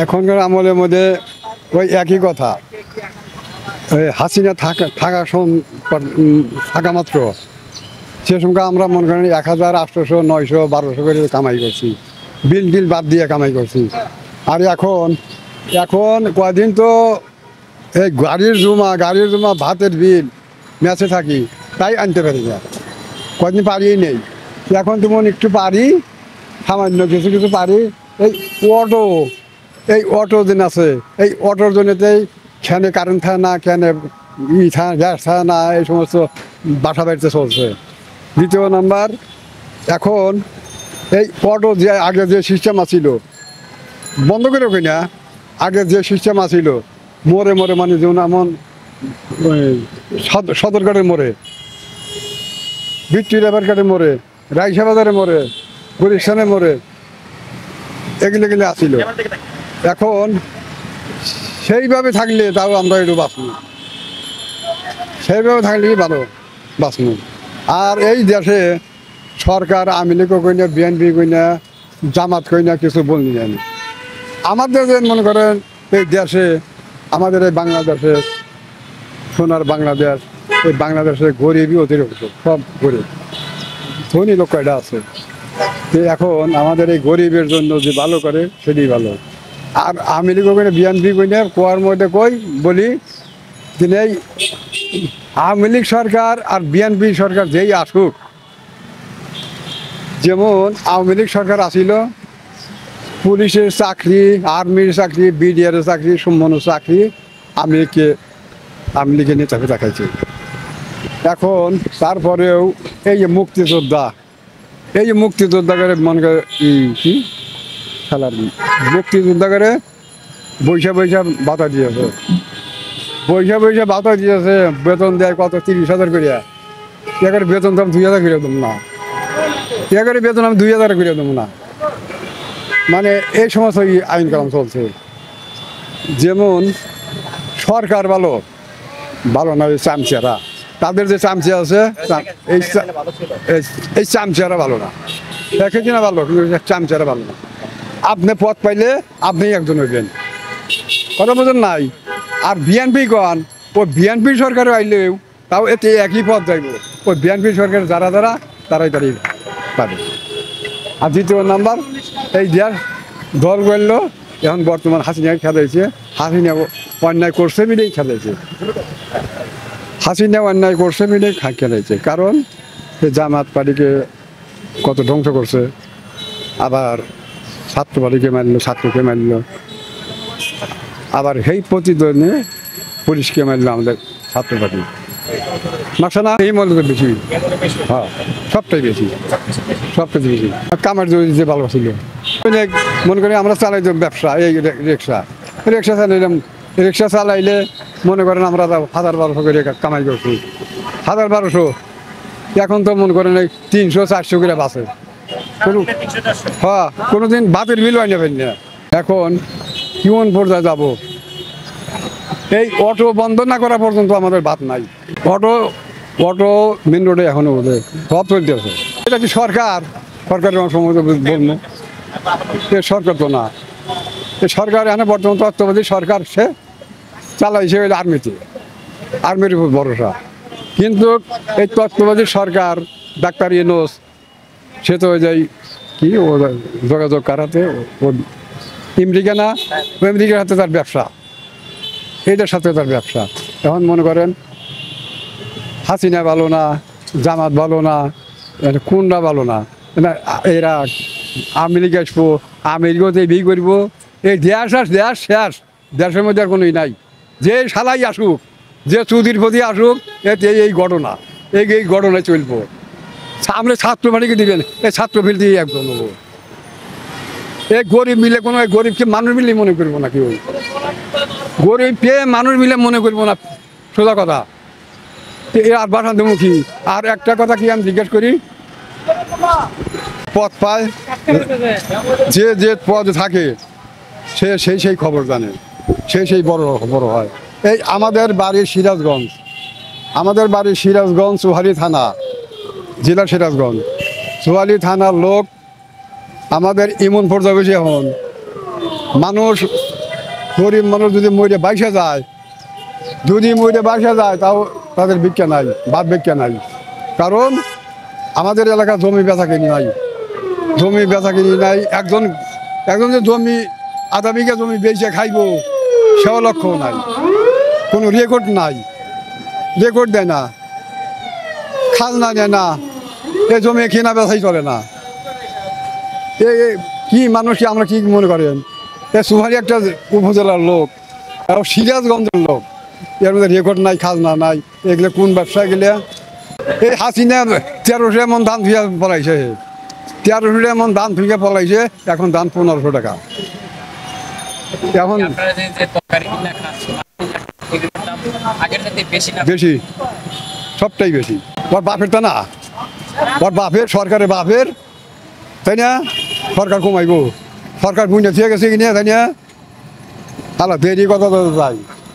এখনকার আমলের মধ্যে ওই একই কথা, ওই হাসিনা থাকা মাত্র সে সময় আমরা মনে করেন 1800, 900, 1200 করে কামাই করছি, বিল টিল বাদ দিয়ে কামাই করছি। আর এখন কয়দিন তো এই গাড়ির জমা ভাতের বিল ম্যাচে থাকি, তাই আনতে পারি না, কয়দিন পারিই নেই। এখন তেমন একটু পারি, সামান্য কিছু কিছু পারি। এই অটো দিন আছে, এই অটোর জন্যতেই খেনে কারেন্ট থাকে না, খেনে গ্যাস থাকে না, এই সমস্ত বাসা বাড়িতে চলছে। দ্বিতীয় নাম্বার, এখন এই অটো যে আগে যে সিস্টেম আছিল বন্ধ করে কই না, আগে যে সিস্টেম আছিল মোড়ে মানে যেমন এমন সদরঘাটের মোড়ে, ভিক্টোরিয়া মার্কেটের মোড়ে, রাইসা বাজারের মোড়ে, গুলিস্তানের মোড়ে, এগুলো আসছিল। এখন সেইভাবে থাকলে তাও আমরা একটু বাঁচব, সেইভাবে থাকলে বাঁচব। আর এই দেশে সরকার আওয়ামী লীগ কই না, বিএনপি কই না, জামাত কই না, কিছু বলতে জানি। আমাদের যে মনে করেন এই দেশে, আমাদের এই বাংলাদেশে, সোনার বাংলাদেশ, এই বাংলাদেশে গরিবই অতিরিক্ত, সব গরিব, ধনী লোক কয়টা আছে। তো এখন আমাদের এই গরিবের জন্য যে ভালো করে সেটাই ভালো। আর আওয়ামী লীগ কই না, বিএনপি কই না, কোয়ার মধ্যে বলি যে এই আওয়ামী লীগ সরকার আর বিএনপি সরকার যেই আসুক, যেমন আওয়ামী লীগ সরকার আসিল, পুলিশের চাকরি, আর্মির চাকরি, বিডিআরের চাকরি, সম্মানের চাকরি আওয়ামী লীগের নেতাকে দেখাইছে। এখন তারপরেও এই যে মুক্তিযোদ্ধা করে মনে করে কি খেলার মুক্তিযোদ্ধা করে বৈশা ভাতা দিয়েছে, বেতন দেয় কত 30,000 করিয়া, একের বেতন তো আমি 2,000 করে দেবো না, একের বেতন আমি 2,000 করে দেবো না। মানে এই সমস্ত আইন কানুন চলছে। যেমন সরকার ভালো না, ওই চামচিয়ারা, তাদের যে চামচিয়া আছে এই চামচিয়ারা ভালো না, দেখেছি না ভালো, কিন্তু চামচিয়ারা ভালো না। আপনি পদ পাইলে আপনি একজন হইবেন, কথা বোঝেন নাই। আর বিএনপি ওই বিএনপি সরকারও আইলেও তাও এতে একই পদ যাইব, ওই বিএনপি সরকার যারা তারাই পাবে। আর দ্বিতীয় নাম্বার, এই দেশ দল গড়ল, এখন বর্তমান হাসিনা খেলাইছে, হাসিনা অন্যায় করছে মিলেই খেলাইছে, খেলাইছে। কারণ জামাত পার্টিকে কত ধ্বংস করছে, আবার ছাত্র পার্টিকে মারলো, ছাত্রকে মারলো, আবার সেই প্রতিদ্বন্দ্বী পুলিশকে মারলো আমাদের ছাত্র পার্টি, মারছে না? এই মূল্য বেশি, হ্যাঁ সবটাই বেশি। কামার যে ভালো ছিল, মনে করি আমরা চালাই ব্যবসা, এই রিক্সা চালাইলে মনে করেন আমরা 1,000-1,200 করে কামাই করছি, 1,000-1,200। এখন তো মনে করেন এই 300-400 করে বাসে, হ্যাঁ কোনোদিন ভাতের বিল হয় নেবেন না। এখন কেমন পর্যায়ে যাব, এই অটো বন্ধ না করা পর্যন্ত আমাদের ভাত নাই। অটো মেন রোডে এখনো বোধহয় সব চলতেছে। এটা কি সরকারের সম্ভবত বলবো, সরকার তো না, সরকার এখানে বর্তমান তত্ত্বাবধায়ী সরকার, সে চালাইছে ওই আর্মির উপর ভরসা। কিন্তু এই তত্ত্বাবধায়ী সরকার ডাক্তার ইউনূস, সে তো ওই যাই কি ও যোগাযোগ কারাতে, ও আমেরিকার হাতে তার ব্যবসা, এইটার সাথে তার ব্যবসা। এখন মনে করেন হাসিনা ভালো না, জামাত ভালো না, কোনটা ভালো না, এরা আওয়ামী লীগ আসবো, আমেরিকাতে বিয়ে করবো, এই দেশ শেষ, দেশের মধ্যে আর কোনোই নাই। যে শালাই আসুক, যে চুদির প্রতি আসুক, এতে এই ঘটনায় চলবো। আমরা ছাত্র বাড়িকে দিবেন, এই ছাত্র ফিল দিয়ে একদম নেবো। এই গরিব মিলে কোনো গরিবকে মানুষ মিলে মনে করবো না, কেউ গরিবকে মানুষ মিলে মনে করবো না, সোজা কথা। আর বাসান্তমুখী। আর একটা কথা কি আমি জিজ্ঞেস করি, পদ পায় যে পদ থাকে সে সেই খবর জানে, সেই বড় হয়। এই আমাদের বাড়ি সিরাজগঞ্জ, চৌহালি থানা, জেলা সিরাজগঞ্জ। চৌহালি থানার লোক আমাদের ইমন পর্যায়ে হন, মানুষ গরিব মানুষ যদি মরে বাইসে যায়, যদি মরে বাইসে যায়, তাও তাদের ভিক্ষা নাই, বাপ ভিক্ষা নাই। কারণ আমাদের এলাকার জমি বেচা কিনি নাই, জমি বেচা কিনি নাই। একজন যে জমি আধা বিঘা জমি বেচে খাইব সেও লক্ষ্য নাই, কোনো রেকর্ড নাই, রেকর্ড দেয় না, খাজনা নেয় না, এই জমি কেনা বেচাই চলে না। কি মানুষ আমরা কি মনে করেন, এ সুহারি একটা উপজেলার লোক, সিরাজগঞ্জের লোক, এর মধ্যে রেকর্ড নাই, খাজনা নাই, এগুলো কোন ব্যবসায় গেলে? এই হাসিনা 1300 এমন ধান ধুয়ে পলাইছে, 1300 এমন ধান ধুয়ে পলাইছে, এখন ধান 1500 টাকা। এখন বেশি, সবটাই বেশি। ওর বাপের তা না, ওর বাপের, সরকারের বাপের, তাই না? সরকার কমাইব, সরকার বুঝে ঠিক আছে কিনা, তাই না? আলা দেরি কথা তো যাই।